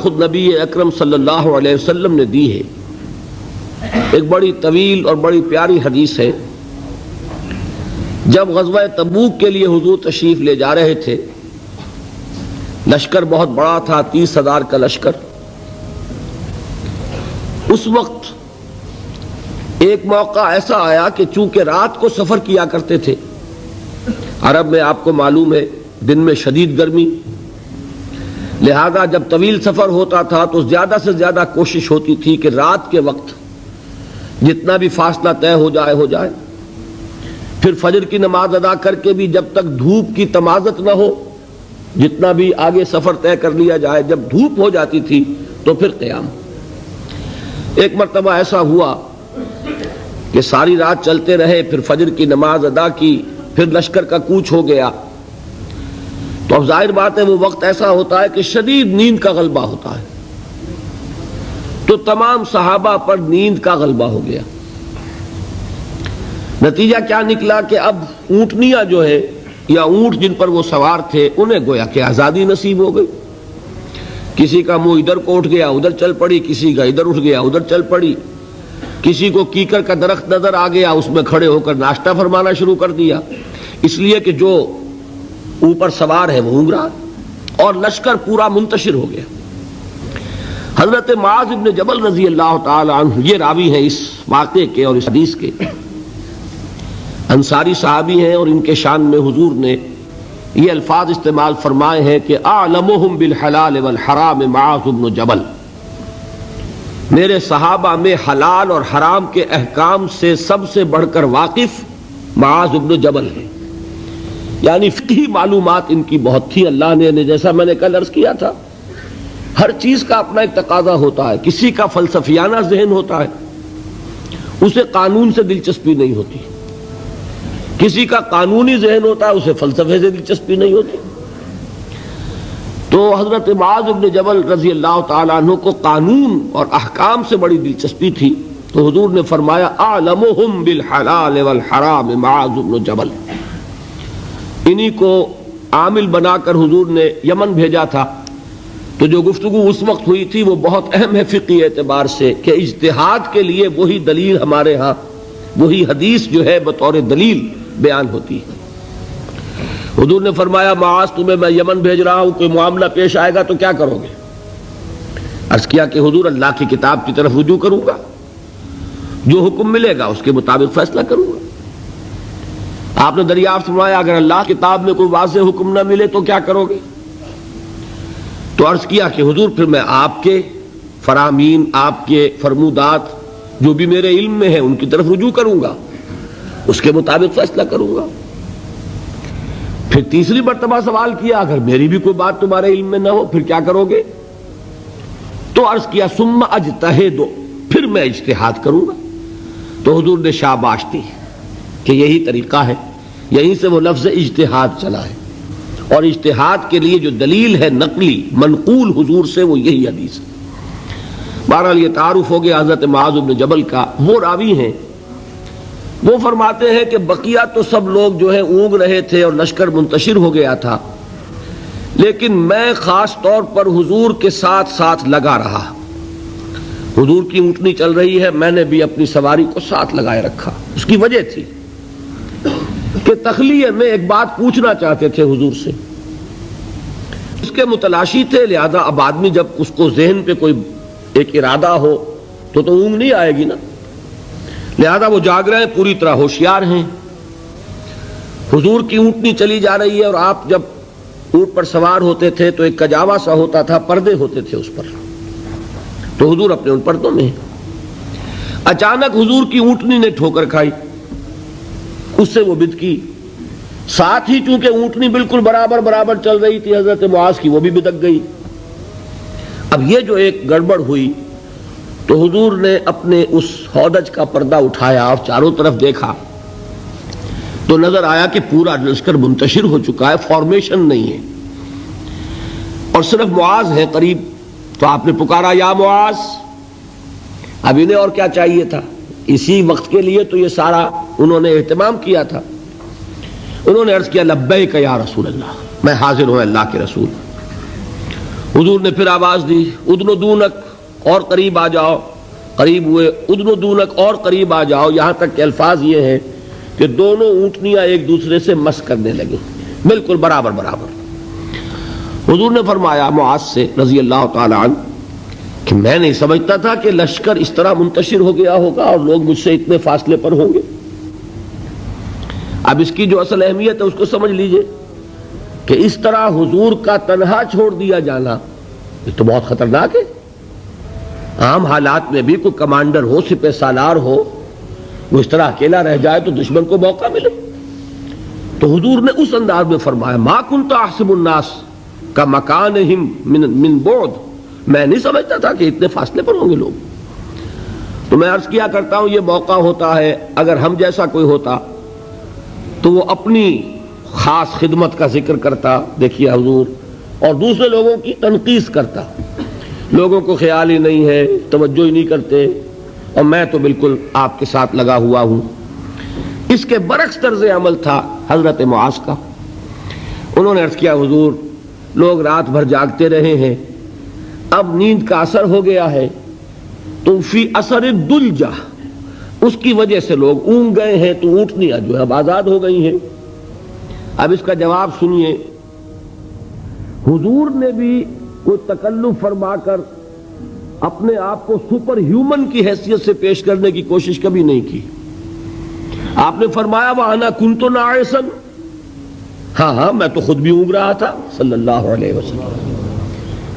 خود نبی اکرم صلی اللہ علیہ وسلم نے دی ہے۔ ایک بڑی طویل اور بڑی پیاری حدیث ہے۔ جب غزوہ تبوک کے لیے حضور تشریف لے جا رہے تھے، لشکر بہت بڑا تھا، 30,000 کا لشکر۔ اس وقت ایک موقع ایسا آیا کہ چونکہ رات کو سفر کیا کرتے تھے، عرب میں آپ کو معلوم ہے دن میں شدید گرمی، لہذا جب طویل سفر ہوتا تھا تو زیادہ سے زیادہ کوشش ہوتی تھی کہ رات کے وقت جتنا بھی فاصلہ طے ہو جائے، پھر فجر کی نماز ادا کر کے بھی جب تک دھوپ کی تمازت نہ ہو، جتنا بھی آگے سفر طے کر لیا جائے، جب دھوپ ہو جاتی تھی تو پھر قیام۔ ایک مرتبہ ایسا ہوا کہ ساری رات چلتے رہے، پھر فجر کی نماز ادا کی، پھر لشکر کا کوچ ہو گیا، تو اب ظاہر بات ہے وہ وقت ایسا ہوتا ہے کہ شدید نیند کا غلبہ ہوتا ہے، تو تمام صحابہ پر نیند کا غلبہ ہو گیا۔ نتیجہ کیا نکلا کہ اب اونٹنیاں جو ہے یا اونٹ جن پر وہ سوار تھے، انہیں گویا کہ آزادی نصیب ہو گئی۔ کسی کا منہ ادھر کو اٹھ گیا ادھر چل پڑی، کسی کا ادھر اٹھ گیا ادھر چل پڑی، کسی کو کیکر کا درخت نظر آ گیا، اس میں کھڑے ہو کر ناشتہ فرمانا شروع کر دیا، اس لیے کہ جو اوپر سوار ہے وہ اونگ رہا، اور لشکر پورا منتشر ہو گیا۔ حضرت معاذ بن جبل رضی اللہ تعالی عنہ یہ راوی ہیں اس واقعے کے اور اس حدیث کے، انصاری صحابی ہیں، اور ان کے شان میں حضور نے یہ الفاظ استعمال فرمائے ہیں کہ اعلمہم بالحلال والحرام معاذ بن جبل، میرے صحابہ میں حلال اور حرام کے احکام سے سب سے بڑھ کر واقف معاذ بن جبل ہیں، یعنی فقہی معلومات ان کی بہت تھی۔ اللہ نے جیسا میں نے کل عرض کیا تھا، ہر چیز کا اپنا ایک تقاضا ہوتا ہے، کسی کا فلسفیانہ ذہن ہوتا ہے، اسے قانون سے دلچسپی نہیں ہوتی، کسی کا قانونی ذہن ہوتا ہے، اسے فلسفے سے دلچسپی نہیں ہوتی۔ تو حضرت معاذ بن جبل رضی اللہ تعالیٰ عنہ کو قانون اور احکام سے بڑی دلچسپی تھی، تو حضور نے فرمایا اعلمہم بالحلال والحرام معاذ بن جبل۔ انہی کو عامل بنا کر حضور نے یمن بھیجا تھا۔ تو جو گفتگو اس وقت ہوئی تھی وہ بہت اہم ہے فقہی اعتبار سے، کہ اجتہاد کے لیے وہی دلیل ہمارے ہاں، وہی حدیث جو ہے بطور دلیل بیان ہوتی ہے۔ حضور نے فرمایا معاذ تمہیں میں یمن بھیج رہا ہوں، کوئی معاملہ پیش آئے گا تو کیا کرو گے؟ عرض کیا کہ حضور اللہ کی کتاب کی طرف رجوع کروں گا، جو حکم ملے گا اس کے مطابق فیصلہ کروں گا۔ آپ نے دریافت فرمایا اگر اللہ کی کتاب میں کوئی واضح حکم نہ ملے تو کیا کرو گے؟ تو عرض کیا کہ حضور پھر میں آپ کے فرامین، آپ کے فرمودات جو بھی میرے علم میں ہیں ان کی طرف رجوع کروں گا، اس کے مطابق فیصلہ کروں گا۔ پھر تیسری مرتبہ سوال کیا اگر میری بھی کوئی بات تمہارے علم میں نہ ہو پھر کیا کرو گے؟ تو عرض کیا ثم اجتہد، پھر میں اجتہاد کروں گا۔ تو حضور نے شاباش دی کہ یہی طریقہ ہے، یہیں سے وہ لفظ اجتہاد چلا ہے، اور اجتہاد کے لیے جو دلیل ہے نقلی منقول حضور سے وہ یہی حدیث ہے۔ بہرحال یہ تعارف ہو گیا حضرت معاذ بن جبل کا۔ وہ راوی ہیں، وہ فرماتے ہیں کہ بقیہ تو سب لوگ جو ہے اونگ رہے تھے اور لشکر منتشر ہو گیا تھا، لیکن میں خاص طور پر حضور کے ساتھ ساتھ لگا رہا۔ حضور کی اونٹنی چل رہی ہے، میں نے بھی اپنی سواری کو ساتھ لگائے رکھا۔ اس کی وجہ تھی کہ تخلیہ میں ایک بات پوچھنا چاہتے تھے حضور سے، اس کے متلاشی تھے، لہذا اب آدمی جب اس کو ذہن پہ کوئی ایک ارادہ ہو تو اونگ نہیں آئے گی نا، لہذا وہ جاگ رہے ہیں، پوری طرح ہوشیار ہیں۔ حضور کی اونٹنی چلی جا رہی ہے، اور آپ جب اونٹ پر سوار ہوتے تھے تو ایک کجاوا سا ہوتا تھا، پردے ہوتے تھے اس پر، تو حضور اپنے ان پردوں میں ہیں۔ اچانک حضور کی اونٹنی نے ٹھوکر کھائی، اس سے وہ بدکی، ساتھ ہی چونکہ اونٹنی بالکل برابر چل رہی تھی حضرت معاذ کی، وہ بھی بدک گئی۔ اب یہ جو ایک گڑبڑ ہوئی تو حضور نے اپنے اس ہودج کا پردہ اٹھایا اور چاروں طرف دیکھا تو نظر آیا کہ پورا لشکر منتشر ہو چکا ہے، فارمیشن نہیں ہے، اور صرف معاذ ہے قریب۔ تو آپ نے پکارا یا معاذ۔ اب انہیں اور کیا چاہیے تھا، اسی وقت کے لیے تو یہ سارا انہوں نے اہتمام کیا تھا۔ انہوں نے عرض کیا لبیک یا رسول اللہ، میں حاضر ہوں اللہ کے رسول۔ حضور نے پھر آواز دی ادنو دونک، اور قریب آ جاؤ. قریب ہوئے، ادنو دونک، اور قریب آ جاؤ، یہاں تک کہ الفاظ یہ ہیں کہ دونوں اونٹنیاں ایک دوسرے سے مس کرنے لگیں، بالکل برابر برابر. حضور نے فرمایا معاذ سے رضی اللہ تعالی عنہ کہ میں نہیں سمجھتا تھا کہ لشکر اس طرح منتشر ہو گیا ہوگا اور لوگ مجھ سے اتنے فاصلے پر ہوں گے. اب اس کی جو اصل اہمیت ہے اس کو سمجھ لیجئے کہ اس طرح حضور کا تنہا چھوڑ دیا جانا یہ تو بہت خطرناک ہے. عام حالات میں بھی کوئی کمانڈر ہو، سپہ سالار ہو، وہ اس طرح اکیلا رہ جائے تو دشمن کو موقع ملے. تو حضور نے اس انداز میں فرمایا ما کنت احسب الناس کا مکانہم من بعد، میں نہیں سمجھتا تھا کہ اتنے فاصلے پر ہوں گے لوگ. تو میں عرض کیا کرتا ہوں یہ موقع ہوتا ہے اگر ہم جیسا کوئی ہوتا تو وہ اپنی خاص خدمت کا ذکر کرتا، دیکھیے حضور، اور دوسرے لوگوں کی تنقیص کرتا. لوگوں کو خیال ہی نہیں ہے، توجہ ہی نہیں کرتے، اور میں تو بالکل آپ کے ساتھ لگا ہوا ہوں. اس کے برعکس طرز عمل تھا حضرت معاذ کا. انہوں نے عرض کیا حضور لوگ رات بھر جاگتے رہے ہیں، اب نیند کا اثر ہو گیا ہے، تو فی اثر الدلجہ، اس کی وجہ سے لوگ اونگ گئے ہیں، تو اونٹنیاں جو ہے اب آزاد ہو گئی ہیں. اب اس کا جواب سنیے. حضور نے بھی کوئی تکلف فرما کر اپنے آپ کو سپر ہیومن کی حیثیت سے پیش کرنے کی کوشش کبھی نہیں کی. آپ نے فرمایا وَأَنَا كُنْتُ نَاعِسًا، ہاں میں تو خود بھی اونگ رہا تھا صلی اللہ علیہ وسلم.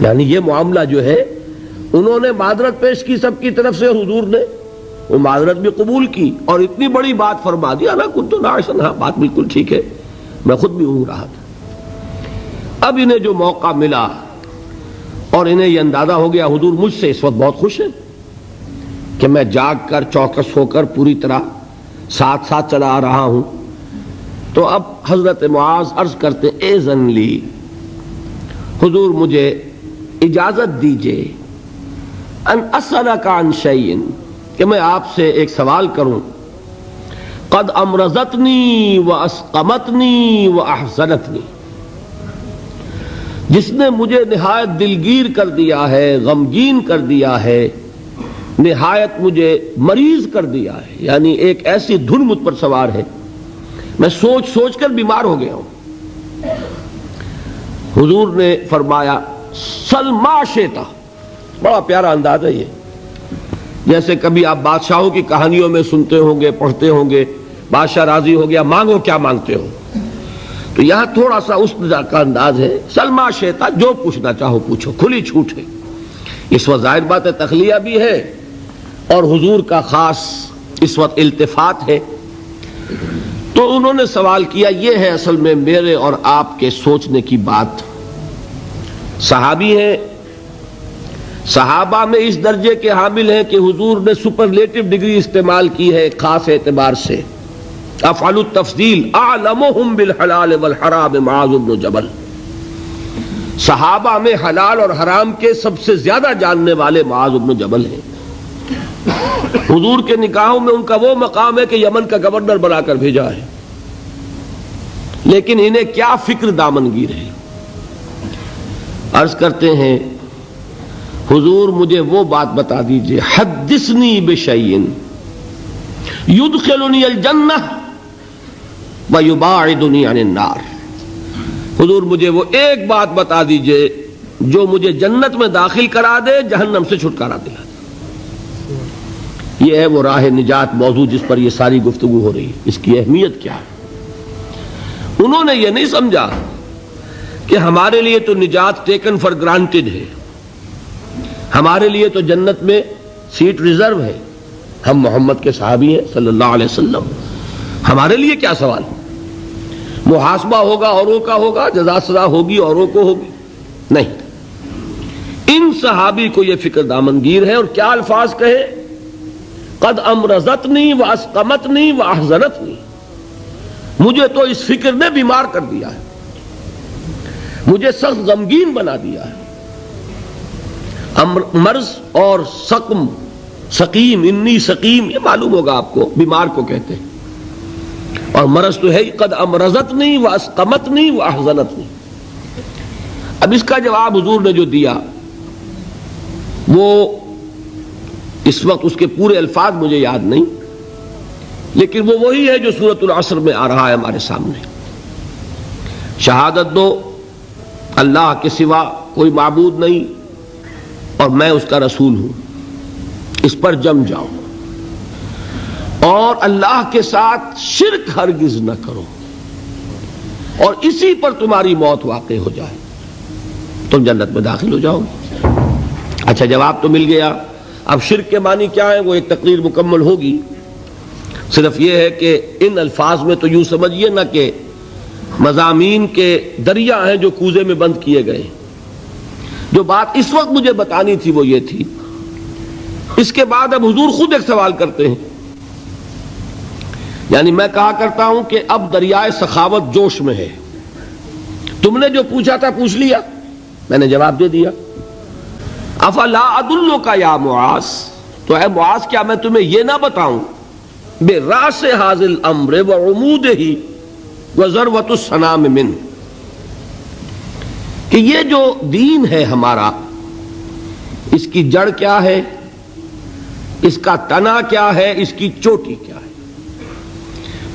یعنی یہ معاملہ جو ہے انہوں نے معذرت پیش کی سب کی طرف سے، حضور نے وہ معذرت بھی قبول کی اور اتنی بڑی بات فرما دی انا كنت ناعسا، ہاں بات بالکل ٹھیک ہے، میں خود بھی اونگ رہا تھا. اب انہیں جو موقع ملا اور انہیں یہ اندازہ ہو گیا حضور مجھ سے اس وقت بہت خوش ہیں کہ میں جاگ کر چوکس ہو کر پوری طرح ساتھ ساتھ چلا آ رہا ہوں. تو اب حضرت معاذ عرض کرتے اذن لی، حضور مجھے اجازت دیجئے ان اسألک عن شیء، کہ میں آپ سے ایک سوال کروں. قد امرضتنی واسقمتنی واحزنتنی، جس نے مجھے نہایت دلگیر کر دیا ہے، غمگین کر دیا ہے، نہایت مجھے مریض کر دیا ہے. یعنی ایک ایسی دھن مجھ پر سوار ہے، میں سوچ سوچ کر بیمار ہو گیا ہوں. حضور نے فرمایا سل ما شئت، بڑا پیارا انداز ہے یہ، جیسے کبھی آپ بادشاہوں کی کہانیوں میں سنتے ہوں گے، پڑھتے ہوں گے، بادشاہ راضی ہو گیا مانگو کیا مانگتے ہو. تو یہاں تھوڑا سا اس کا انداز ہے سل ما شئت، جو پوچھنا چاہو پوچھو، کھلی چھوٹ ہے. اس وقت ظاہر بات ہے تخلیہ بھی ہے اور حضور کا خاص اس وقت التفات ہے. تو انہوں نے سوال کیا، یہ ہے اصل میں میرے اور آپ کے سوچنے کی بات. صحابی ہیں، صحابہ میں اس درجے کے حامل ہیں کہ حضور نے سپرلیٹو ڈگری استعمال کی ہے خاص اعتبار سے. افعل التفضیل اعلمهم بالحلال والحرام معاذ بن جبل، صحابہ میں حلال اور حرام کے سب سے زیادہ جاننے والے معاذ بن جبل ہیں. حضور کے نکاحوں میں ان کا وہ مقام ہے کہ یمن کا گورنر بنا کر بھیجا ہے، لیکن انہیں کیا فکر دامنگیر ہے. عرض کرتے ہیں حضور مجھے وہ بات بتا دیجئے، حدثنی بشیء یدخلنی الجنہ ویباعدنی عن النار. حضور مجھے وہ ایک بات بتا دیجئے جو مجھے جنت میں داخل کرا دے، جہنم سے چھٹکارا دلا دے. یہ ہے وہ راہ نجات موضوع جس پر یہ ساری گفتگو ہو رہی ہے. اس کی اہمیت کیا ہے؟ انہوں نے یہ نہیں سمجھا کہ ہمارے لیے تو نجات ٹیکن فار گرانٹیڈ ہے، ہمارے لیے تو جنت میں سیٹ ریزرو ہے، ہم محمد کے صحابی ہیں صلی اللہ علیہ وسلم، ہمارے لیے کیا سوال. محاسبہ ہوگا اوروں کا ہوگا، جزا سزا ہوگی اوروں کو ہوگی. نہیں، ان صحابی کو یہ فکر دامنگیر ہے. اور کیا الفاظ کہے، قد امرضتنی واسقمتنی واحزنتنی، مجھے تو اس فکر نے بیمار کر دیا ہے، مجھے سخت غمگین بنا دیا ہے. مرض اور سقم، سقیم، انی سقیم، یہ معلوم ہوگا آپ کو، بیمار کو کہتے ہیں. اور مرض تو ہے قد امرضتنی واسقمتنی واحزنتنی. اب اب اس کا جواب حضور نے جو دیا وہ اس وقت اس کے پورے الفاظ مجھے یاد نہیں، لیکن وہ وہی ہے جو سورۃ العصر میں آ رہا ہے ہمارے سامنے. شہادت دو اللہ کے سوا کوئی معبود نہیں اور میں اس کا رسول ہوں، اس پر جم جاؤ، اور اللہ کے ساتھ شرک ہرگز نہ کرو، اور اسی پر تمہاری موت واقع ہو جائے تم جنت میں داخل ہو جاؤ گے. اچھا جواب تو مل گیا. اب شرک کے معنی کیا ہے وہ ایک تقریر مکمل ہوگی. صرف یہ ہے کہ ان الفاظ میں تو یوں سمجھیے نہ کہ مضامین کے دریا ہیں جو کوزے میں بند کیے گئے. جو بات اس وقت مجھے بتانی تھی وہ یہ تھی. اس کے بعد اب حضور خود ایک سوال کرتے ہیں. یعنی میں کہا کرتا ہوں کہ اب دریائے سخاوت جوش میں ہے. تم نے جو پوچھا تھا پوچھ لیا، میں نے جواب دے دیا. افلا ادلک یا معاذ، تو اے معاذ کیا میں تمہیں یہ نہ بتاؤں براس ھذا الامر وعمودہ وذروۃ السنام منہ، کہ یہ جو دین ہے ہمارا اس کی جڑ کیا ہے، اس کا تنا کیا ہے، اس کی چوٹی کیا ہے.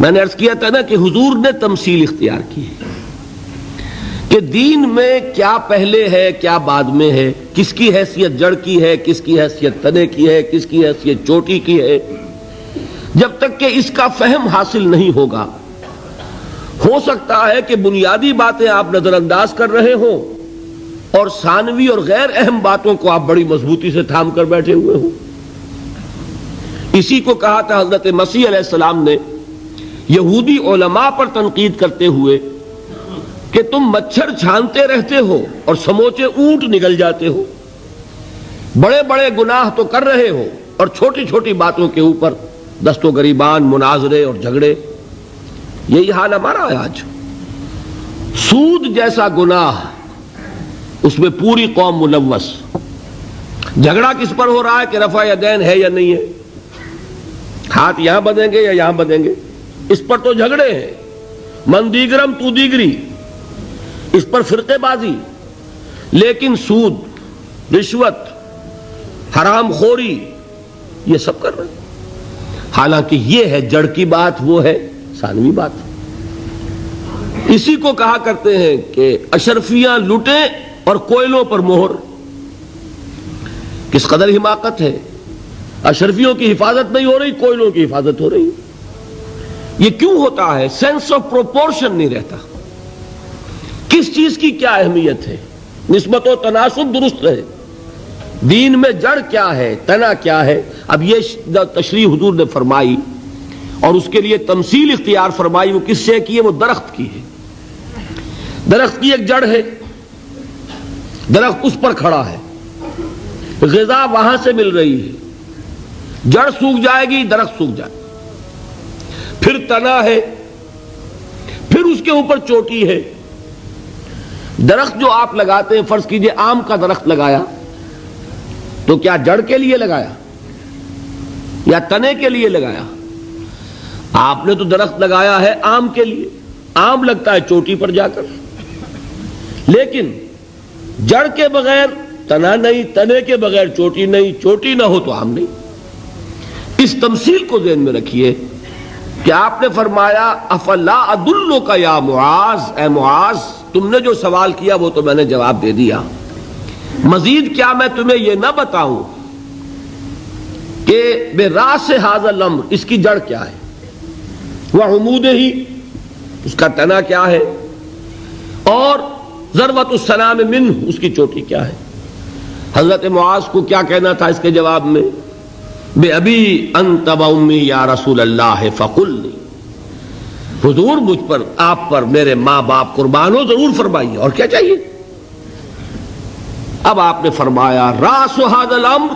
میں نے عرض کیا تھا نا کہ حضور نے تمثیل اختیار کی ہے کہ دین میں کیا پہلے ہے کیا بعد میں ہے، کس کی حیثیت جڑ کی ہے، کس کی حیثیت تنے کی ہے، کس کی حیثیت چوٹی کی ہے. جب تک کہ اس کا فہم حاصل نہیں ہوگا، ہو سکتا ہے کہ بنیادی باتیں آپ نظر انداز کر رہے ہوں اور ثانوی اور غیر اہم باتوں کو آپ بڑی مضبوطی سے تھام کر بیٹھے ہوئے ہوں. اسی کو کہا تھا حضرت مسیح علیہ السلام نے یہودی علماء پر تنقید کرتے ہوئے کہ تم مچھر چھانتے رہتے ہو اور سموچے اونٹ نگل جاتے ہو. بڑے بڑے گناہ تو کر رہے ہو اور چھوٹی چھوٹی باتوں کے اوپر دست و گریبان، مناظرے اور جھگڑے. یہی حال ہمارا ہے آج. سود جیسا گناہ اس میں پوری قوم ملوث. جھگڑا کس پر ہو رہا ہے کہ رفع یدین ہے یا نہیں ہے، ہاتھ یہاں بدیں گے یا یہاں بدیں گے، اس پر تو جھگڑے ہیں. من دیگرم تو دیگری، اس پر فرقے بازی. لیکن سود، رشوت، حرام خوری یہ سب کر رہے ہیں. حالانکہ یہ ہے جڑ کی بات، وہ ہے ثانوی بات. اسی کو کہا کرتے ہیں کہ اشرفیاں لٹیں اور کوئلوں پر مہر. کس قدر حماقت ہے. اشرفیوں کی حفاظت نہیں ہو رہی، کوئلوں کی حفاظت ہو رہی. یہ کیوں ہوتا ہے؟ سینس آف پروپورشن نہیں رہتا. کس چیز کی کیا اہمیت ہے، نسبت و تناسب درست ہے. دین میں جڑ کیا ہے، تنا کیا ہے. اب یہ تشریح حضور نے فرمائی اور اس کے لیے تمثیل اختیار فرمائی. وہ کس سے کی ہے؟ وہ درخت کی ہے. درخت کی ایک جڑ ہے، درخت اس پر کھڑا ہے، غذا وہاں سے مل رہی ہے. جڑ سوکھ جائے گی، درخت سوکھ جائے گا. پھر تنا ہے، پھر اس کے اوپر چوٹی ہے. درخت جو آپ لگاتے ہیں، فرض کیجئے آم کا درخت لگایا تو کیا جڑ کے لیے لگایا یا تنے کے لیے لگایا؟ آپ نے تو درخت لگایا ہے آم کے لیے. آم لگتا ہے چوٹی پر جا کر، لیکن جڑ کے بغیر تنا نہیں، تنے کے بغیر چوٹی نہیں، چوٹی نہ ہو تو آم نہیں. اس تمثیل کو ذہن میں رکھیے کہ آپ نے فرمایا افلا ادلک یا معاذ، اے معاذ تم نے جو سوال کیا وہ تو میں نے جواب دے دیا. مزید کیا میں تمہیں یہ نہ بتاؤں کہ براس ھذا الامر، اس کی جڑ کیا ہے، وعمودہ، اس کا تنا کیا ہے، اور ذروۃ السنام منہ، اس کی چوٹی کیا ہے. حضرت معاذ کو کیا کہنا تھا اس کے جواب میں؟ بے ابی انت و امی یا رسول اللہ فقلنی، حضور مجھ پر، آپ پر میرے ماں باپ قربان ہو، ضرور فرمائیے، اور کیا چاہیے. اب آپ نے فرمایا راس ھذا الامر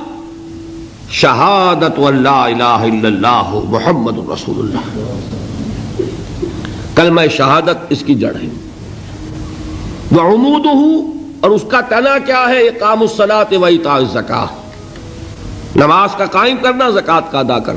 شہادت ان لا الہ الا اللہ محمد رسول اللہ. کلمہ شہادت اس کی جڑ ہے. وعمودہ، اور اس کا تنا کیا ہے؟ اقام الصلاۃ و ایتاء الزکاۃ، نماز کا قائم کرنا، زکوٰۃ کا ادا کرنا.